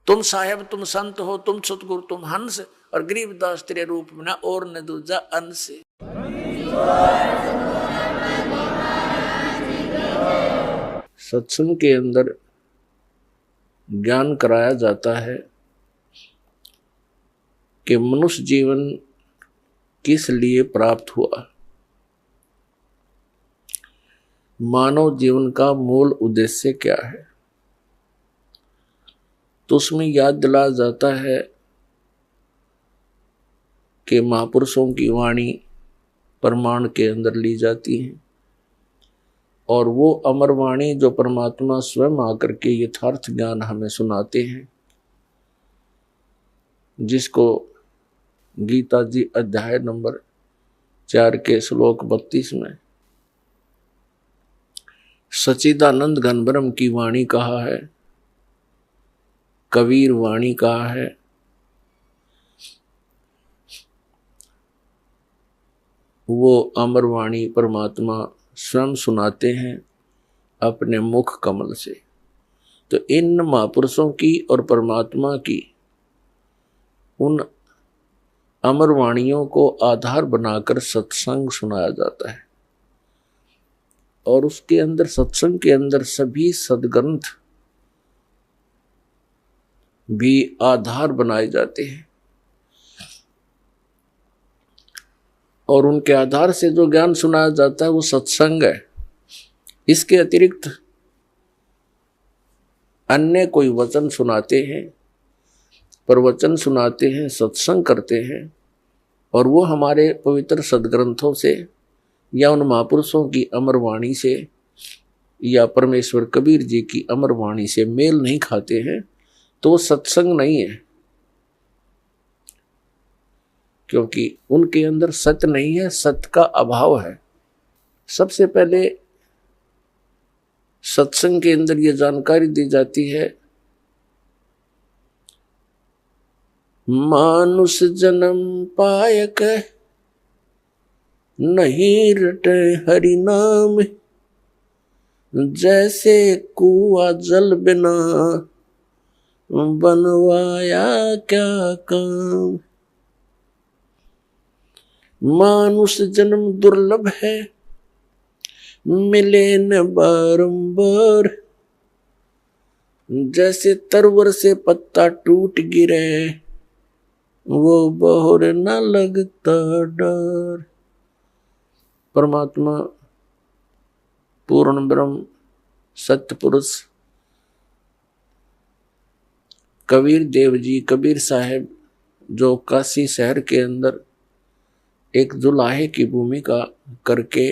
[SPEAKER 1] तुम साहेब तुम संत हो, तुम सतगुरु तुम हंस, और गरीबदास तेरे रूप में ना और न दूजा अंश। सत्संग के अंदर ज्ञान कराया जाता है कि मनुष्य जीवन किस लिए प्राप्त हुआ, मानव जीवन का मूल उद्देश्य क्या है। तो उसमें याद दिलाया जाता है कि महापुरुषों की वाणी प्रमाण के अंदर ली जाती है, और वो अमर वाणी जो परमात्मा स्वयं आकर के यथार्थ ज्ञान हमें सुनाते हैं, जिसको गीता जी अध्याय नंबर 4 के श्लोक 32 में सच्चिदानंद घन ब्रह्म की वाणी कहा है, कबीर वाणी कहा है। वो अमर वाणी परमात्मा स्वयं सुनाते हैं अपने मुख कमल से। तो इन महापुरुषों की और परमात्मा की उन अमर वाणियों को आधार बनाकर सत्संग सुनाया जाता है, और उसके अंदर सत्संग के अंदर सभी सद्ग्रंथ भी आधार बनाए जाते हैं, और उनके आधार से जो ज्ञान सुनाया जाता है वो सत्संग है। इसके अतिरिक्त अन्य कोई वचन सुनाते हैं, प्रवचन सुनाते हैं, सत्संग करते हैं, और वो हमारे पवित्र सद्ग्रंथों से या उन महापुरुषों की अमर वाणी से या परमेश्वर कबीर जी की अमर वाणी से मेल नहीं खाते हैं, तो वो सत्संग नहीं है, क्योंकि उनके अंदर सत्य नहीं है, सत्य का अभाव है। सबसे पहले सत्संग के अंदर ये जानकारी दी जाती है, मानुष जन्म पायक नहीं रटे हरि नाम, जैसे कुआं जल बिना बनवाया क्या काम। मानुष जन्म दुर्लभ है मिले न बारंबार, जैसे तरवर से पत्ता टूट गिरे वो बहुर न लगता डर। परमात्मा पूर्ण ब्रह्म सत्य पुरुष कबीर देव जी, कबीर साहब, जो काशी शहर के अंदर एक जुलाहे की भूमिका करके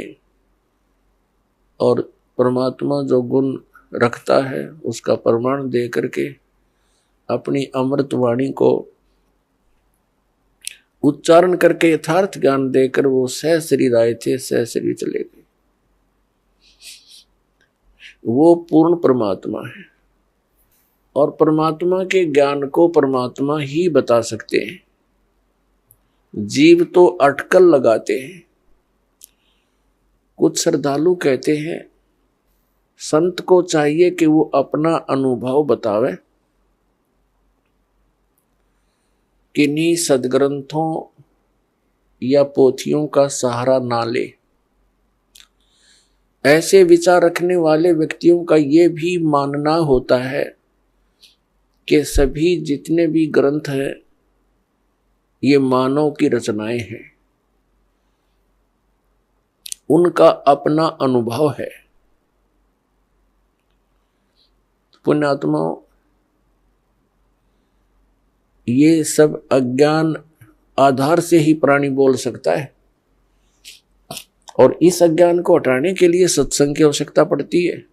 [SPEAKER 1] और परमात्मा जो गुण रखता है उसका प्रमाण दे करके अपनी अमृत वाणी को उच्चारण करके यथार्थ ज्ञान देकर वो सह शरीर आए थे, सह शरीर चले गए। वो पूर्ण परमात्मा है, और परमात्मा के ज्ञान को परमात्मा ही बता सकते हैं। जीव तो अटकल लगाते हैं। कुछ श्रद्धालु कहते हैं संत को चाहिए कि वो अपना अनुभव बतावे, किन्हीं सदग्रंथों या पोथियों का सहारा ना ले। ऐसे विचार रखने वाले व्यक्तियों का ये भी मानना होता है कि सभी जितने भी ग्रंथ हैं ये मानव की रचनाएं हैं, उनका अपना अनुभव है। पुण्यात्माओं, ये सब अज्ञान आधार से ही प्राणी बोल सकता है, और इस अज्ञान को हटाने के लिए सत्संग की आवश्यकता पड़ती है।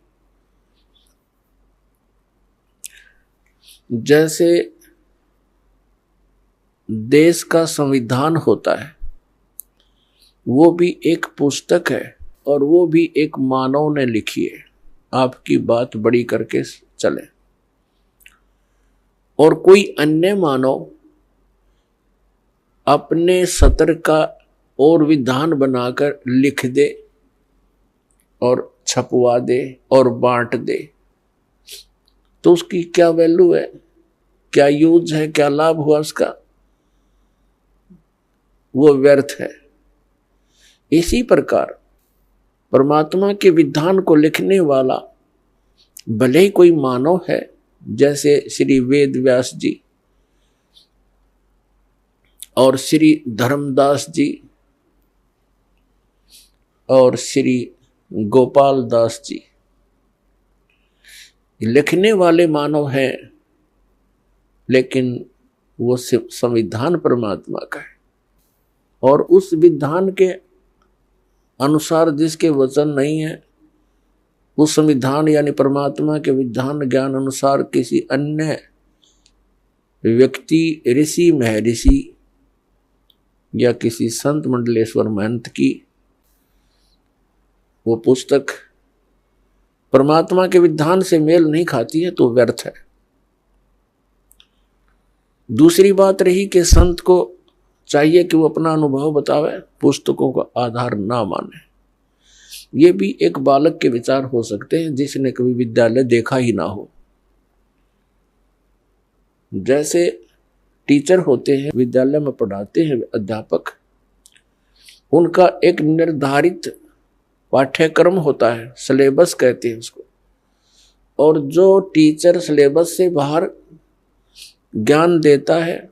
[SPEAKER 1] जैसे देश का संविधान होता है, वो भी एक पुस्तक है और वो भी एक मानव ने लिखी है। आपकी बात बड़ी करके चले, और कोई अन्य मानव अपने सत्र का और विधान बनाकर लिख दे और छपवा दे और बांट दे, तो उसकी क्या वैल्यू है, क्या यूज है, क्या लाभ हुआ उसका? वो व्यर्थ है। इसी प्रकार परमात्मा के विधान को लिखने वाला भले ही कोई मानव है, जैसे श्री वेद व्यास जी और श्री धर्मदास जी और श्री गोपाल दास जी, लिखने वाले मानव हैं, लेकिन वो संविधान परमात्मा का है, और उस विधान के अनुसार जिसके वचन नहीं है, उस संविधान यानी परमात्मा के विधान ज्ञान अनुसार किसी अन्य व्यक्ति, ऋषि महर्षि या किसी संत मंडलेश्वर महंत की वो पुस्तक परमात्मा के विधान से मेल नहीं खाती है, तो व्यर्थ है। दूसरी बात रही कि संत को चाहिए कि वो अपना अनुभव बतावे, पुस्तकों का आधार ना माने। ये भी एक बालक के विचार हो सकते हैं जिसने कभी विद्यालय देखा ही ना हो। जैसे टीचर होते हैं, विद्यालय में पढ़ाते हैं अध्यापक, उनका एक निर्धारित पाठ्यक्रम होता है, सिलेबस कहते हैं उसको, और जो टीचर सिलेबस से बाहर ज्ञान देता है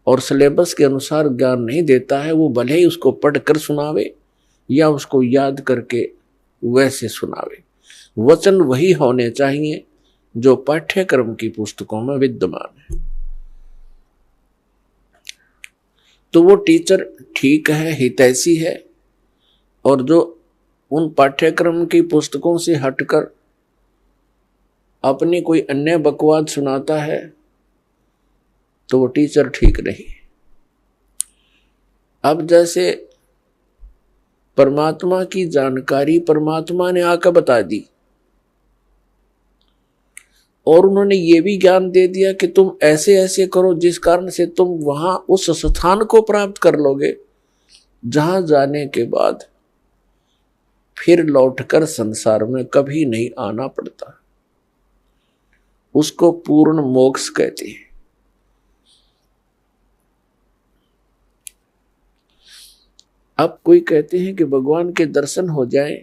[SPEAKER 1] और सिलेबस के अनुसार ज्ञान नहीं देता है, वो भले ही उसको पढ़कर सुनावे या उसको याद करके वैसे सुनावे, वचन वही होने चाहिए जो पाठ्यक्रम की पुस्तकों में विद्यमान है। तो वो टीचर ठीक है, हितैषी है, और जो उन पाठ्यक्रम की पुस्तकों से हटकर अपनी कोई अन्य बकवाद सुनाता है, तो वो टीचर ठीक नहीं। अब जैसे परमात्मा की जानकारी परमात्मा ने आकर बता दी, और उन्होंने ये भी ज्ञान दे दिया कि तुम ऐसे ऐसे करो जिस कारण से तुम वहां उस स्थान को प्राप्त कर लोगे जहां जाने के बाद फिर लौटकर संसार में कभी नहीं आना पड़ता। उसको पूर्ण मोक्ष कहते हैं। अब कोई कहते हैं कि भगवान के दर्शन हो जाए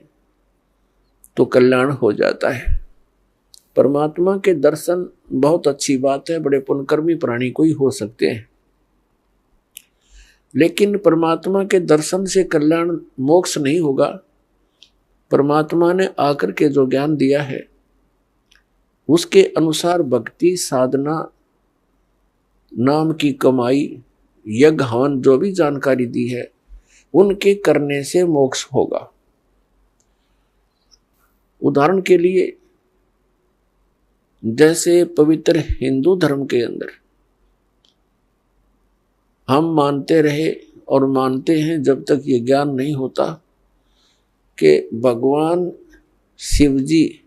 [SPEAKER 1] तो कल्याण हो जाता है। परमात्मा के दर्शन बहुत अच्छी बात है, बड़े पुण्यकर्मी प्राणी को ही हो सकते हैं, लेकिन परमात्मा के दर्शन से कल्याण मोक्ष नहीं होगा। परमात्मा ने आकर के जो ज्ञान दिया है उसके अनुसार भक्ति साधना, नाम की कमाई, यज्ञ हवन, जो भी जानकारी दी है उनके करने से मोक्ष होगा। उदाहरण के लिए जैसे पवित्र हिंदू धर्म के अंदर हम मानते रहे और मानते हैं जब तक ये ज्ञान नहीं होता कि भगवान शिव जी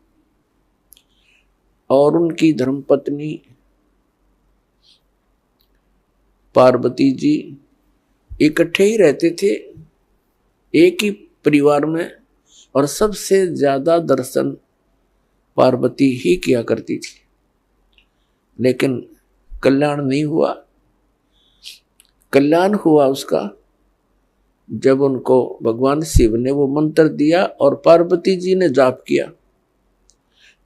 [SPEAKER 1] और उनकी धर्मपत्नी पार्वती जी इकट्ठे ही रहते थे, एक ही परिवार में, और सबसे ज्यादा दर्शन पार्वती ही किया करती थी, लेकिन कल्याण नहीं हुआ। कल्याण हुआ उसका जब उनको भगवान शिव ने वो मंत्र दिया और पार्वती जी ने जाप किया,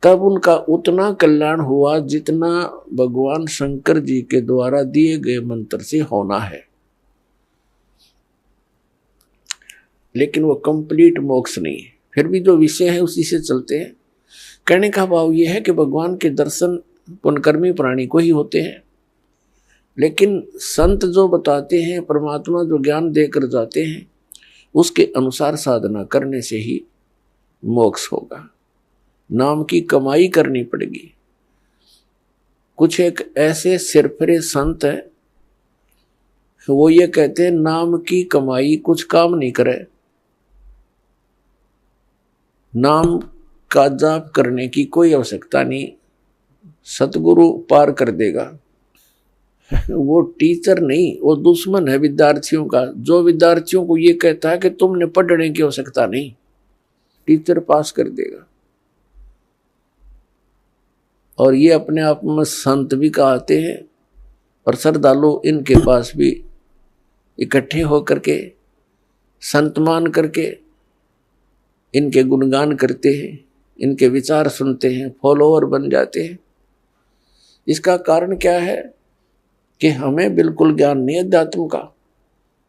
[SPEAKER 1] तब उनका उतना कल्याण हुआ जितना भगवान शंकर जी के द्वारा दिए गए मंत्र से होना है। लेकिन वो कंप्लीट मोक्ष नहीं है। फिर भी जो विषय है उसी से चलते हैं। कहने का भाव ये है कि भगवान के दर्शन पुण्यकर्मी प्राणी को ही होते हैं, लेकिन संत जो बताते हैं, परमात्मा जो ज्ञान देकर जाते हैं, उसके अनुसार साधना करने से ही मोक्ष होगा। नाम की कमाई करनी पड़ेगी। कुछ एक ऐसे सिरफिरे संत है, वो ये कहते हैं नाम की कमाई कुछ काम नहीं करे, नाम का जाप करने की कोई आवश्यकता नहीं, सतगुरु पार कर देगा। वो टीचर नहीं, वो दुश्मन है विद्यार्थियों का, जो विद्यार्थियों को ये कहता है कि तुमने पढ़ने की आवश्यकता नहीं, टीचर पास कर देगा। और ये अपने आप में संत भी कहते हैं, और श्रद्धालु इनके पास भी इकट्ठे होकर के संत मान करके इनके गुणगान करते हैं, इनके विचार सुनते हैं, फॉलोअर बन जाते हैं। इसका कारण क्या है कि हमें बिल्कुल ज्ञान नहीं अध्यात्म का,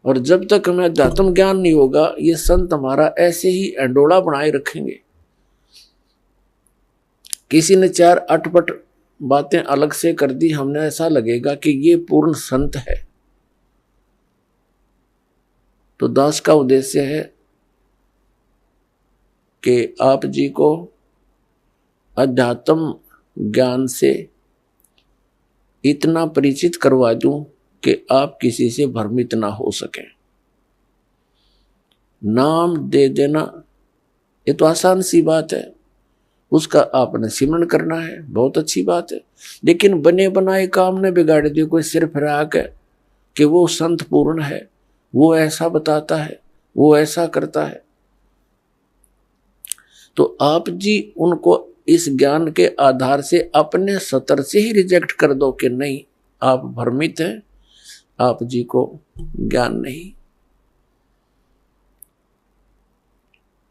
[SPEAKER 1] और जब तक हमें अध्यात्म ज्ञान नहीं होगा, ये संत हमारा ऐसे ही अंडोला बनाए रखेंगे। किसी ने 4 अटपट बातें अलग से कर दी, हमने ऐसा लगेगा कि ये पूर्ण संत है। तो दास का उद्देश्य है कि आप जी को अध्यात्म ज्ञान से इतना परिचित करवा दूं कि आप किसी से भ्रमित ना हो सके। नाम दे देना ये तो आसान सी बात है, उसका आपने सिमरण करना है, बहुत अच्छी बात है। लेकिन बने बनाए काम ने बिगाड़ दिए। कोई सिर फिराक है कि वो संत पूर्ण है, वो ऐसा बताता है, वो ऐसा करता है, तो आप जी उनको इस ज्ञान के आधार से अपने सतर से ही रिजेक्ट कर दो कि नहीं, आप भ्रमित हैं, आप जी को ज्ञान नहीं।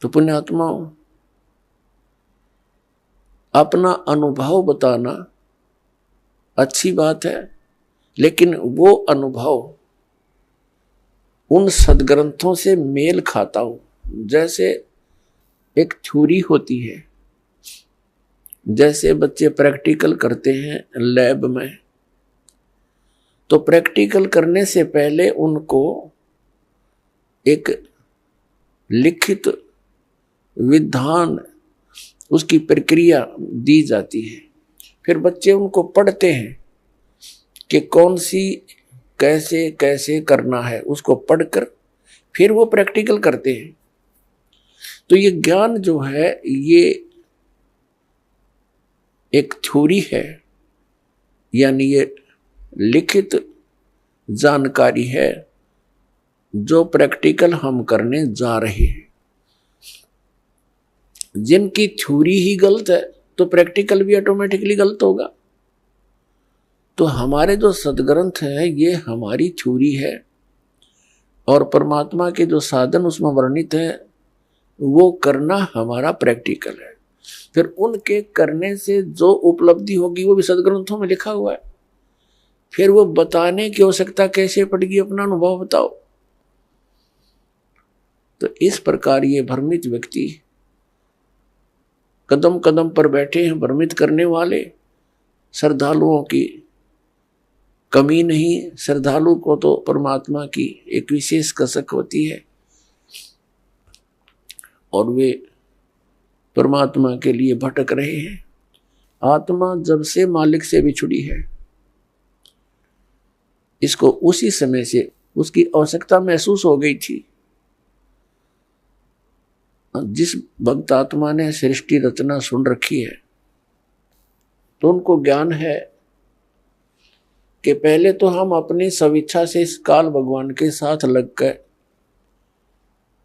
[SPEAKER 1] तो पुण्यात्माओं, अपना अनुभव बताना अच्छी बात है, लेकिन वो अनुभव उन सदग्रंथों से मेल खाता हो। जैसे एक थ्योरी होती है, जैसे बच्चे प्रैक्टिकल करते हैं लैब में, तो प्रैक्टिकल करने से पहले उनको एक लिखित विधान, उसकी प्रक्रिया दी जाती है। फिर बच्चे उनको पढ़ते हैं कि कौन सी कैसे कैसे करना है, उसको पढ़कर फिर वो प्रैक्टिकल करते हैं। तो ये ज्ञान जो है ये एक थ्योरी है, यानी ये लिखित जानकारी है जो प्रैक्टिकल हम करने जा रहे हैं। जिनकी थ्योरी ही गलत है तो प्रैक्टिकल भी ऑटोमेटिकली गलत होगा। तो हमारे जो सदग्रंथ है ये हमारी थ्योरी है, और परमात्मा के जो साधन उसमें वर्णित है वो करना हमारा प्रैक्टिकल है। फिर उनके करने से जो उपलब्धि होगी वो भी सदग्रंथों में लिखा हुआ है। फिर वो बताने की आवश्यकता कैसे पड़ेगी, अपना अनुभव बताओ। तो इस प्रकार ये भ्रमित व्यक्ति कदम कदम पर बैठे हैं, भ्रमित करने वाले। श्रद्धालुओं की कमी नहीं, श्रद्धालु को तो परमात्मा की एक विशेष कसक होती है और वे परमात्मा के लिए भटक रहे हैं। आत्मा जब से मालिक से बिछुड़ी है, इसको उसी समय से उसकी आवश्यकता महसूस हो गई थी। जिस भक्त आत्मा ने सृष्टि रचना सुन रखी है तो उनको ज्ञान है कि पहले तो हम अपनी स्वेच्छा से इस काल भगवान के साथ लग गए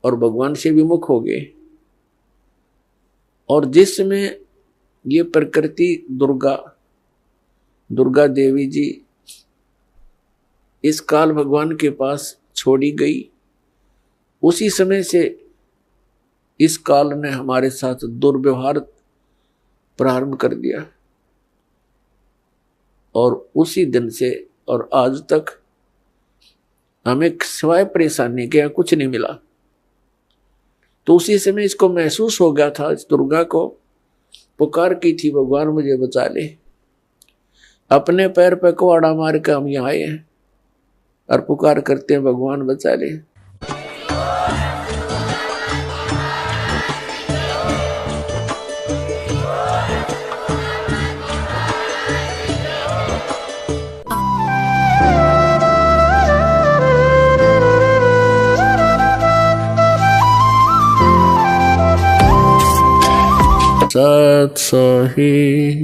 [SPEAKER 1] और भगवान से विमुख हो गए, और जिसमें ये प्रकृति दुर्गा देवी जी इस काल भगवान के पास छोड़ी गई। उसी समय से इस काल ने हमारे साथ दुर्व्यवहार प्रारंभ कर दिया और उसी दिन से और आज तक हमें सिवाय परेशानी के कुछ नहीं मिला। तो उसी समय इसको महसूस हो गया था, इस दुर्गा को पुकार की थी, भगवान मुझे बचा ले। अपने पैर पे कुआड़ा मार के हम यहाँ आए हैं और पुकार करते हैं, भगवान बचा ले। सत सोही।